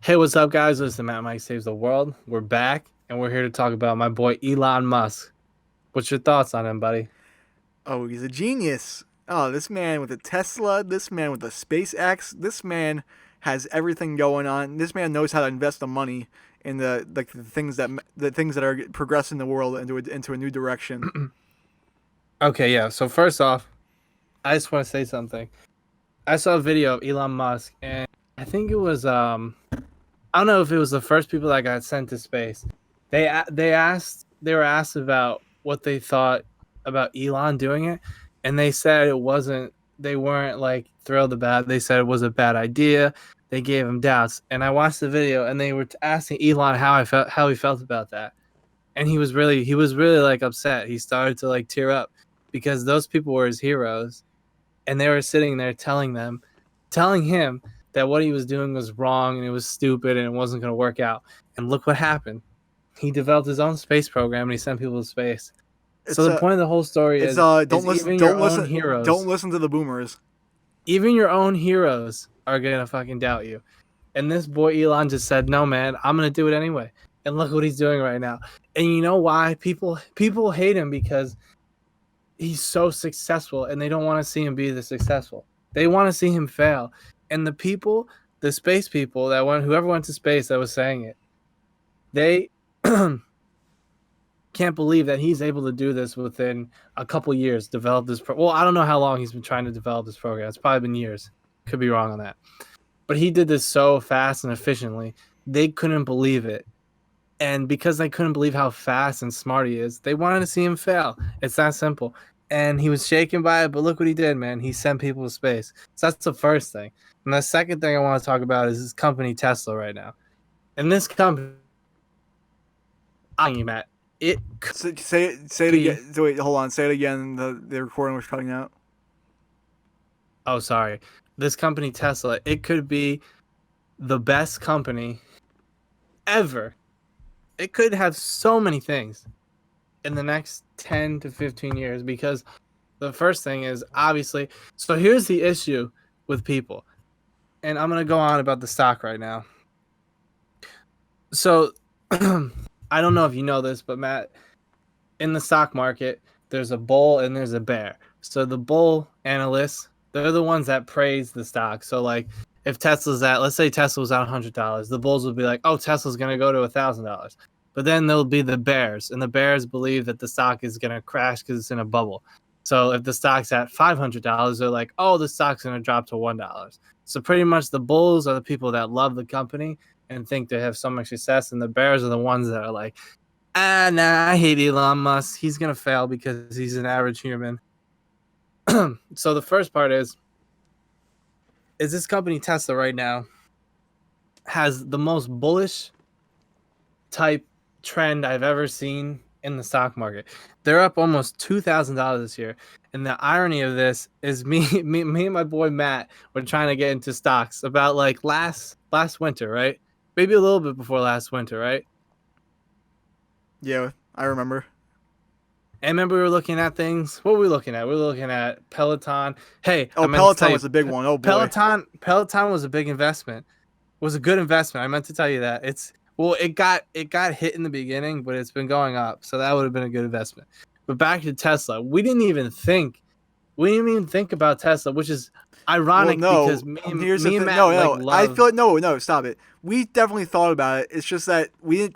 Hey, what's up, guys? Listen, Matt Mike Saves the World. We're back, and we're here to talk about my boy Elon Musk. What's your thoughts on him, buddy? Oh, he's a genius. Oh, this man with a Tesla, this man with a SpaceX, this man has everything going on. This man knows how to invest the money in the things that are progressing the world into a new direction. Okay, yeah. So first off, I just want to say something. I saw a video of Elon Musk, and I think it was I don't know if it was the first people that got sent to space. They were asked about what they thought about Elon doing it, and they said it wasn't. They weren't like thrilled about it. They said it was a bad idea. They gave him doubts, and I watched the video, and they were asking Elon how he felt about that, and he was really like upset. He started to like tear up because those people were his heroes, and they were sitting there telling him that what he was doing was wrong and it was stupid and it wasn't going to work out. And look what happened. He developed his own space program and he sent people to space. So It's the point of the whole story it's is don't listen, don't listen to the boomers. even your own heroes are gonna fucking doubt you. And this boy Elon just said, "No, man, I'm gonna do it anyway." And look what he's doing right now. And you know why people hate him because he's so successful and they don't want to see him be the successful. They want to see him fail. And the space people whoever went to space that was saying it, they can't believe that he's able to do this within a couple years, develop well, I don't know how long he's been trying to develop this program. It's probably been years. Could be wrong on that. But he did this so fast and efficiently. They couldn't believe it. And because they couldn't believe how fast and smart he is, they wanted to see him fail. It's that simple. And he was shaken by it, but look what he did, man. He sent people to space. So that's the first thing. And the second thing I want to talk about is his company, Tesla, right now. And this company, you, Matt, it could Say it be. again. So wait, hold on. Say it again. The recording was cutting out. Oh, sorry. This company, Tesla, it could be the best company ever. It could have so many things in the next 10 to 15 years because the first thing is obviously, so here's the issue with people, and I'm going to go on about the stock right now. So I don't know if you know this, but Matt, in the stock market there's a bull and there's a bear. So the bull analysts, they're the ones that praise the stock. So like if let's say Tesla was at $100, the bulls would be like, oh, Tesla's going to go to $1,000. But then there'll be the bears, and the bears believe that the stock is going to crash because it's in a bubble. So if the stock's at $500, they're like, oh, the stock's going to drop to $1. So pretty much the bulls are the people that love the company and think they have so much success, and the bears are the ones that are like, nah, I hate Elon Musk. He's going to fail because he's an average human. So the first part is this company Tesla right now has the most bullish type trend I've ever seen in the stock market. They're up almost $2,000 this year. And the irony of this is me and my boy Matt were trying to get into stocks about like last winter, right? Maybe a little bit before last winter, right? Yeah, I remember. And remember we were looking at things. What were we looking at? We were looking at Peloton. Hey, I Oh, meant to tell Peloton you, was a big one. Oh boy. Peloton was a big investment. Was a good investment. I meant to tell you that. It got hit in the beginning, but it's been going up. So that would have been a good investment. But back to Tesla. We didn't even think about Tesla, which is Well, ironic no. because me Here's and the me and thing. Matt No, like no. I love. feel no. Stop it. We definitely thought about it. It's just that we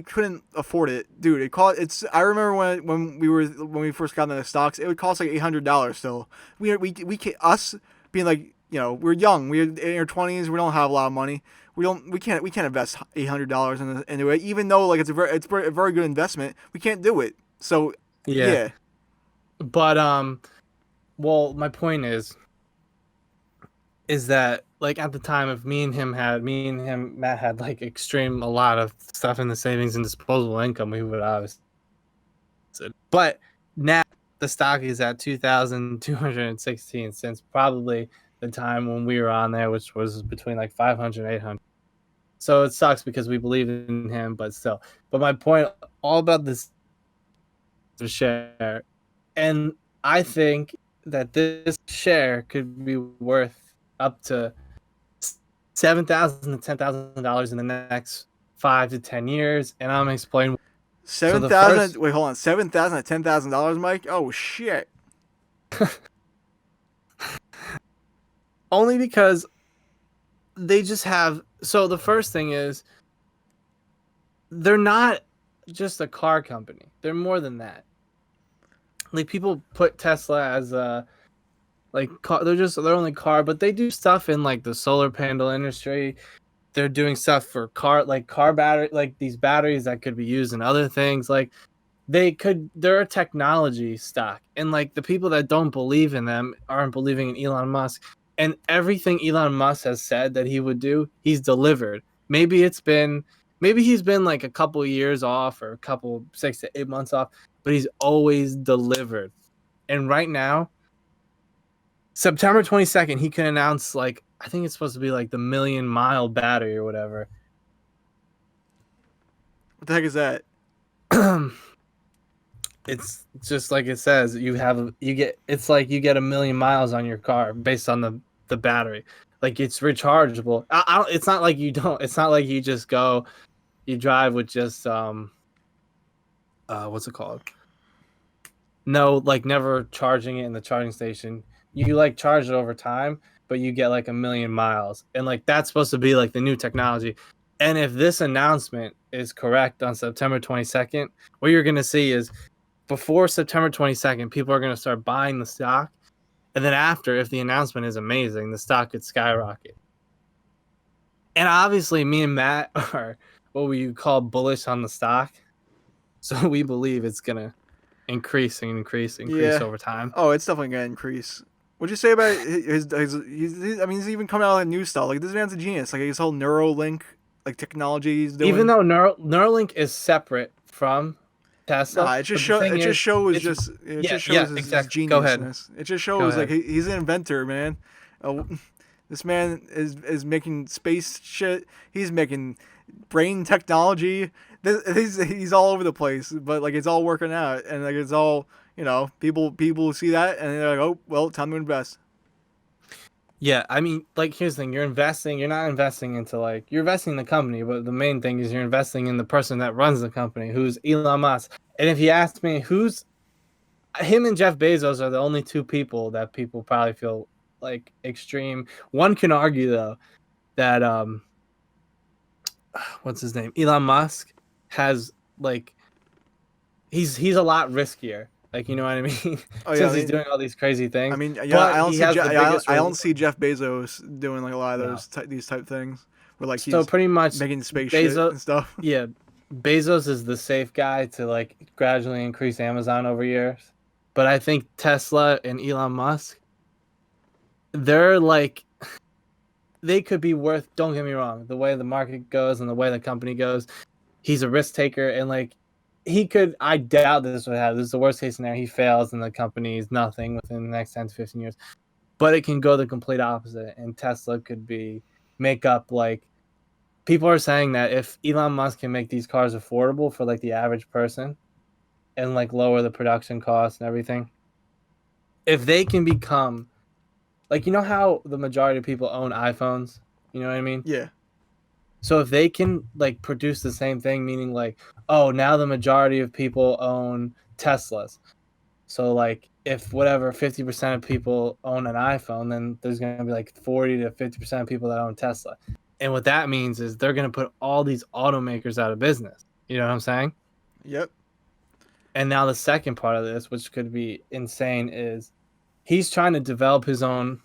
couldn't afford it, dude. It's. I remember when we first got into the stocks, it would cost like $800 still. We can't, us being like, we're young. We're in our 20s. We don't have a lot of money. We can't invest $800 into it, even though like a very good investment. We can't do it. So Yeah. yeah. But well, my point is that like at the time, if Matt had like a lot of stuff in the savings and disposable income, we would obviously. But now the stock is at 2,216 since probably the time when we were on there, which was between like 500 and 800. So it sucks because we believe in him, but still. But my point, all about this share, and I think that this share could be worth up to $7,000 to $10,000 in the next 5 to 10 years, and I'm explaining. So Seven the thousand. first, Wait, hold on. $7,000 to $10,000, Mike. Oh shit. only because they just have. So the first thing is they're not just a car company. They're more than that. Like people put Tesla as a like car, they're only car, but they do stuff in like the solar panel industry. They're doing stuff for car battery, like these batteries that could be used in other things. Like they're a technology stock, and like the people that don't believe in them aren't believing in Elon Musk. And everything Elon Musk has said that he would do, he's delivered. Maybe he's been like a couple years off, or a couple 6 to 8 months off, but he's always delivered. And right now, September 22nd, he can announce, like, I think it's supposed to be like the million-mile battery or whatever. What the heck is that? It's just like it says, it's like you get 1 million miles on your car based on the battery. Like it's rechargeable. It's not like you don't. It's not like you just go, you drive with just what's it called? No, like never charging it in the charging station. You like charge it over time, but you get like 1 million miles, and like that's supposed to be like the new technology. And if this announcement is correct on September 22nd, what you're gonna see is before September 22nd, people are gonna start buying the stock, and then after, if the announcement is amazing, the stock could skyrocket. And obviously, me and Matt are what we call bullish on the stock, so we believe it's gonna increase Yeah. over time. Oh, it's definitely gonna increase. What'd you say about I mean, he's even coming out with new stuff. Like this man's a genius. Like his whole Neuralink, like technology he's Even doing. though Neuralink is separate from Tesla, Nah, but the thing is, it's it yeah, just shows yeah, his exactly. Go ahead, geniusness. It just go shows like ahead. he's an inventor, man. Uh, this man is making space shit. He's making brain technology. He's all over the place, but like it's all working out, and like it's all people see that and they're like, oh well, time to invest. Yeah, I mean, like, here's the thing: you're investing. You're not investing into like you're investing in the company, but the main thing is you're investing in the person that runs the company, who's Elon Musk. And if you ask me, who's him and Jeff Bezos are the only two people that people probably feel like extreme. One can argue though that what's his name? Elon Musk has like he's a lot riskier. Like you know what I mean? Oh yeah, Since he's doing all these crazy I things, mean, yeah, but he has the biggest I don't reward. see Jeff Bezos doing like a lot of No. these type things where like So he's pretty much making space shit Bezos, and stuff. yeah, Bezos is the safe guy to like gradually increase Amazon over years. But I think Tesla and Elon Musk, they're like they could be worth, don't get me wrong, the way the market goes and the way the company goes, he's a risk taker, and like he could, I doubt this would happen. This is the worst case scenario. He fails and the company is nothing within the next 10 to 15 years. But it can go the complete opposite, and Tesla could be make up like people are saying that if Elon Musk can make these cars affordable for like the average person and like lower the production costs and everything, if they can become like, you know how the majority of people own iPhones, you know what I mean? Yeah. So if they can like produce the same thing, meaning like, oh, now the majority of people own Teslas. So like if whatever 50% of people own an iPhone, then there's gonna be like 40 to 50% of people that own Tesla. And what that means is they're gonna put all these automakers out of business. You know what I'm saying? Yep. And now the second part of this, which could be insane, is he's trying to develop his own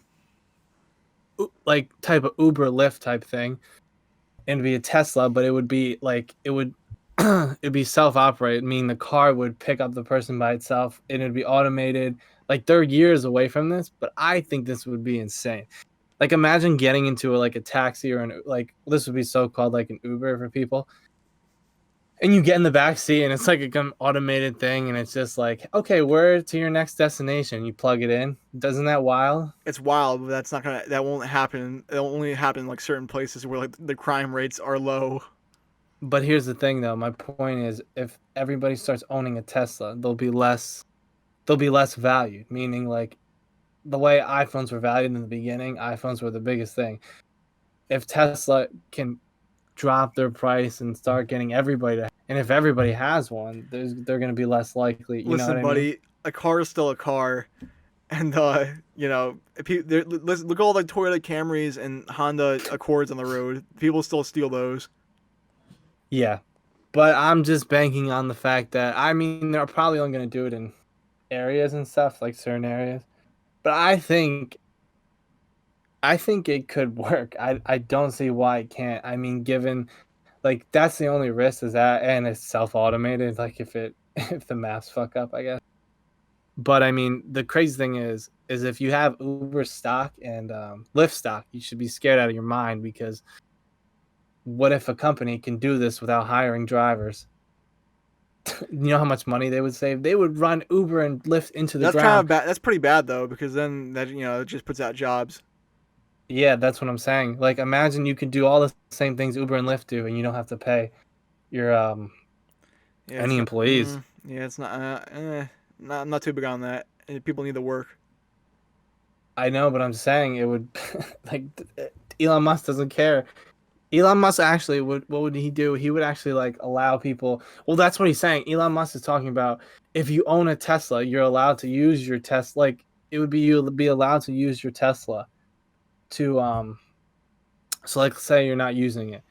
like type of Uber Lyft type thing and be a Tesla, but it would be like it would it'd be self-operated, meaning the car would pick up the person by itself and it'd be automated. Like they're years away from this, but I think this would be insane. Like imagine getting into like a taxi or an like this would be so called like an Uber for people. And you get in the back seat and it's like a automated thing and it's just like, okay, where to your next destination? You plug it in. Doesn't that wild? It's wild, but that won't happen. It'll only happen in like certain places where like the crime rates are low. But here's the thing though, my point is if everybody starts owning a Tesla, they'll be less valued, meaning like the way iPhones were valued in the beginning, iPhones were the biggest thing. if Tesla can drop their price and start getting everybody to, and if everybody has one, they're going to be less likely. You know what Listen, I mean? buddy, a car is still a car, and you know, if you listen, look at all the Toyota Camrys and Honda Accords on the road. People still steal those. Yeah, but I'm just banking on the fact that I mean they're probably only going to do it in areas and stuff like certain areas. But I think it could work. I don't see why it can't. I mean, given like that's the only risk is that, and it's self-automated. Like if it if the maps fuck up, I guess. But I mean, the crazy thing is if you have Uber stock and Lyft stock, you should be scared out of your mind because what if a company can do this without hiring drivers? You know how much money they would save? They would run Uber and Lyft into the That's kind of ground. bad. That's pretty bad though, because then that it just puts out jobs. Yeah, that's what I'm saying. Like imagine you could do all the same things Uber and Lyft do and you don't have to pay your Yeah, it's any not. employees. Yeah, it's not. Not. I'm not too big on that. People need to work. I know, but I'm saying it would like Elon Musk doesn't care. Elon Musk actually would what would he do? He would actually like allow people. Well, that's what he's saying. Elon Musk is talking about if you own a Tesla, you're allowed to use your Tesla. Like it would be you'll be allowed to use your Tesla to so like say you're not using it.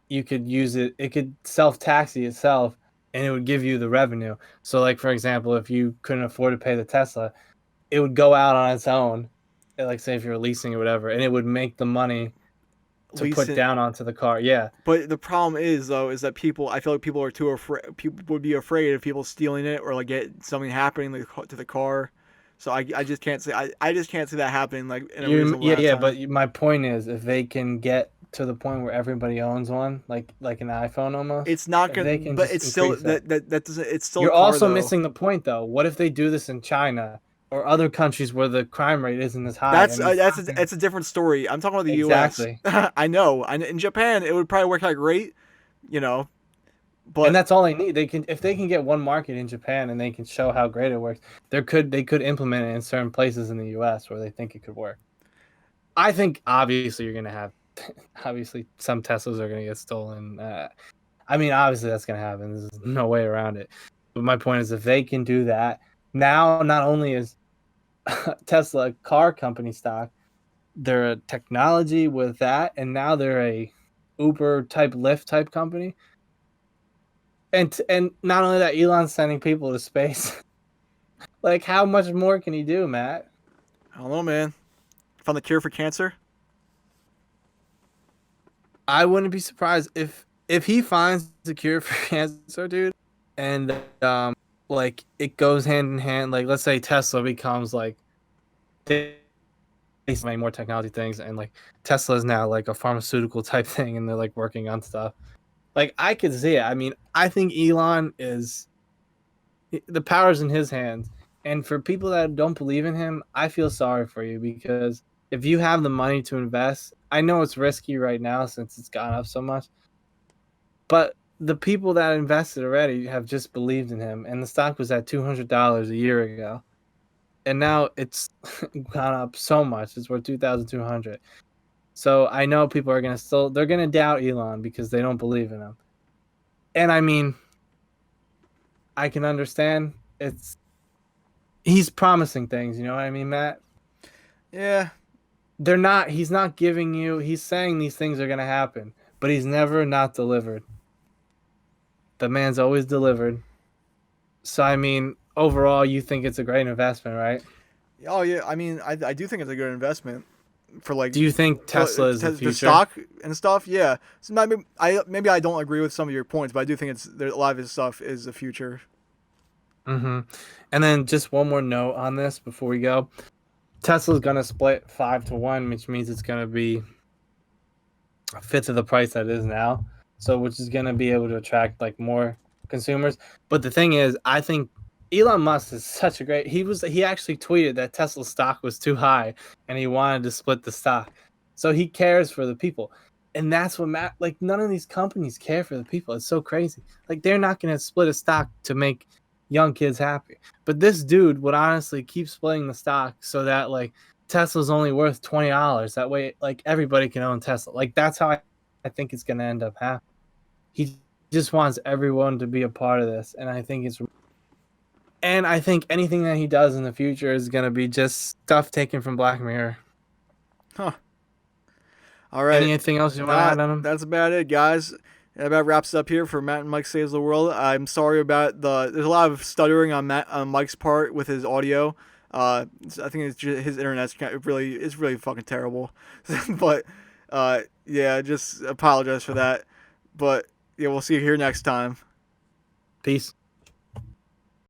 You could use it, it could self taxi itself and it would give you the revenue. So like for example, if you couldn't afford to pay the Tesla, it would go out on its own. Like say if you're leasing or whatever, and it would make the money to put Leasing. down onto the car. Yeah. But the problem is though, is that people. I feel like people are too afraid. People would be afraid of people stealing it or like get something happening to the car. So I just can't say I just can't see that happening like in a You reasonable yeah, amount of yeah, time. but my point is if they can get to the point where everybody owns one, like an iPhone almost, It's not if gonna, they can but just it's still increase it. that doesn't. It's still a You're car also though. missing the point though. What if they do this in China or other countries where the crime rate isn't as high? I mean, That's a different story. I'm talking about the U.S. exactly. I know. In Japan, it would probably work out great, you know. And But that's all they need. They can if they can get one market in Japan and they can show how great it works, they could implement it in certain places in the US where they think it could work. I think obviously you're gonna have obviously some Teslas are gonna get stolen. I mean, obviously that's gonna happen. There's no way around it. But my point is, if they can do that now, not only is Tesla a car company stock, they're a technology with that, and now they're a Uber type Lyft type company. And not only that, Elon's sending people to space. Like, how much more can he do, Matt? I don't know, man. Found the cure for cancer. I wouldn't be surprised if he finds the cure for cancer, dude, and like it goes hand in hand. Like, let's say Tesla becomes like they make more technology things, and like Tesla is now like a pharmaceutical type thing, and they're like working on stuff. Like, I could see it. I mean, I think Elon is the power's in his hands. And for people that don't believe in him, I feel sorry for you because if you have the money to invest, I know it's risky right now since it's gone up so much, but the people that invested already have just believed in him, and the stock was at $200 a year ago, and now it's gone up so much. It's worth 2,200. So I know people are gonna still they're gonna doubt Elon because they don't believe in him. And I mean, I can understand it's he's promising things, you know what I mean, Matt? Yeah. He's not giving you he's saying these things are going to happen, but he's never not delivered. The man's always delivered. So I mean, overall you think it's a great investment, right? Oh yeah. I mean, I do think it's a good investment for like Do you think for Tesla is the the future? stock and stuff. Yeah. So maybe I don't agree with some of your points, but I do think a lot of his stuff is the future. Mhm. And then just one more note on this before we go. Tesla's going to split 5 to 1, which means it's going to be a fifth of the price that it is now. So which is going to be able to attract like more consumers. But the thing is, I think Elon Musk is such a great. He actually tweeted that Tesla stock was too high and he wanted to split the stock. So he cares for the people. And that's what Matt like none of these companies care for the people. It's so crazy. Like they're not going to split a stock to make young kids happy. But this dude would honestly keep splitting the stock so that like Tesla's only worth $20. That way, like everybody can own Tesla. Like that's how I think it's gonna end up happening. He just wants everyone to be a part of this, and I think anything that he does in the future is gonna be just stuff taken from Black Mirror. Huh. All right. Anything else you want to Nah, add on him? that's about it, guys. That about wraps it up here for Matt and Mike Saves the World. I'm sorry about there's a lot of stuttering on Mike's part with his audio. I think it's just, his internet's really fucking terrible. But yeah, just apologize for that. But yeah, we'll see you here next time. Peace.